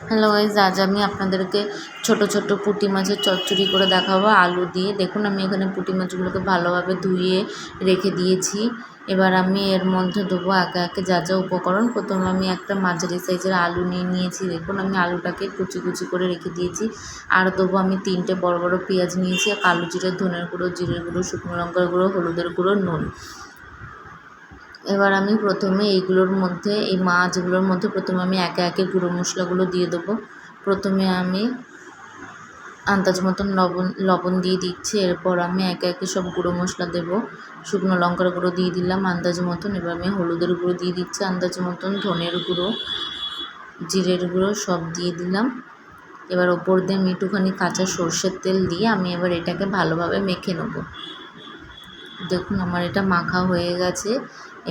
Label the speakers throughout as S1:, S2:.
S1: Hello guys, আজ আমি আপনাদেরকে ছোট ছোট পুঁটি মাছের চচ্চড়ি করে দেখাবো আলু দিয়ে। দেখুন আমি এখানে পুঁটি মাছগুলোকে ভালোভাবে ধুয়ে রেখে দিয়েছি। এবার আমি এর মধ্যে দেবো একে একে যা যা উপকরণ। প্রথমে আমি একটা মাঝারি সাইজের আলু নিয়ে নিয়েছি। দেখুন আমি আলুটাকে কুচি কুচি করে রেখে দিয়েছি। আর দেবো আমি 3টে বড় বড় পেঁয়াজ নিয়েছি, কালো জিরে, ধনের গুঁড়ো, জিরের গুঁড়ো, শুকনো লঙ্কার গুঁড়ো, হলুদের গুঁড়ো, নুন। এবার আমি প্রথমে এইগুলোর মধ্যে, এই মাছগুলোর মধ্যে প্রথমে আমি একে একে গুঁড়ো মশলাগুলো দিয়ে দেবো। প্রথমে আমি আন্দাজ মতন লবণ দিয়ে দিচ্ছি। এরপর আমি একে একে সব গুঁড়ো মশলা দেবো। শুকনো লঙ্কার গুঁড়ো দিয়ে দিলাম আন্দাজ মতন। এবার আমি হলুদের গুঁড়ো দিয়ে দিচ্ছি আন্দাজ মতন, ধনের গুঁড়ো, জিরের গুঁড়ো সব দিয়ে দিলাম। এবার ওপর দিয়ে আমি একটুখানি কাঁচা সর্ষের তেল দিয়ে আমি এবার এটাকে ভালোভাবে মেখে নেবো। দেখুন আমার এটা মাখা হয়ে গেছে।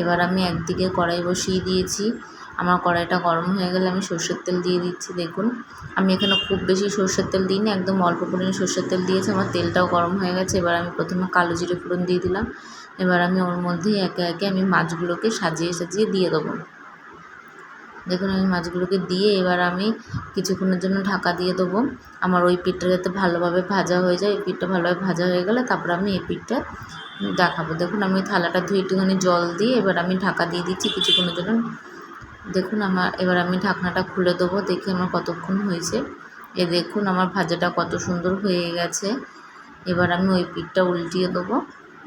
S1: এবার আমি একদিকে কড়াই বসিয়ে দিয়েছি। আমার কড়াইটা গরম হয়ে গেলে আমি সর্ষের তেল দিয়ে দিচ্ছি। দেখুন আমি এখানে খুব বেশি সর্ষের তেল দিইনি, একদম অল্প পরিমাণে সর্ষের তেল দিয়েছি। আমার তেলটাও গরম হয়ে গেছে। এবার আমি প্রথমে কালো জিরে ফোড়ন দিয়ে দিলাম। এবার আমি ওর মধ্যেই একে একে আমি মাছগুলোকে সাজিয়ে সাজিয়ে দিয়ে দেবো। দেখুন আমি মাছগুলোকে দিয়ে এবার আমি কিছুক্ষণের জন্য ঢাকা দিয়ে দেবো। আমার ওই পিঠটা যাতে ভালোভাবে ভাজা হয়ে যায়। এই পিঠটা ভালোভাবে ভাজা হয়ে গেলে তারপর আমি এই পিঠটা দেখাবো। দেখুন আমি থালাটা ধুয়ে একটুখানি জল দিয়ে এবার আমি ঢাকা দিয়ে দিচ্ছি কিছুক্ষণের জন্য। দেখুন এবার আমি ঢাকনাটা খুলে দেবো, দেখি আমার কতক্ষণ হয়েছে। দেখুন আমার ভাজাটা কত সুন্দর হয়ে গেছে। এবার আমি ওই পিঠটা উল্টিয়ে দেবো।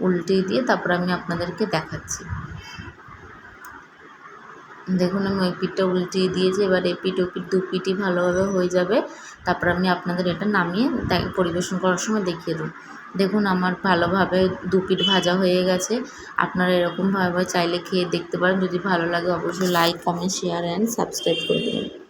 S1: উল্টিয়ে দিয়ে তারপর আমি আপনাদেরকে দেখাচ্ছি। দেখুন আমি ওই পিঠটা উল্টিয়ে দিয়েছি। এবার এই পিঠ ও পিঠ দু পিঠই ভালোভাবে হয়ে যাবে। তারপর আমি আপনাদের এটা নামিয়ে পরিবেশন করার সময় দেখিয়ে দেবো। দেখুন আমার ভালোভাবে দু পিঠ ভাজা হয়ে গেছে। আপনারা এরকমভাবে চাইলে খেয়ে দেখতে পারেন। যদি ভালো লাগে অবশ্যই like, comment, share and subscribe করে দেবেন।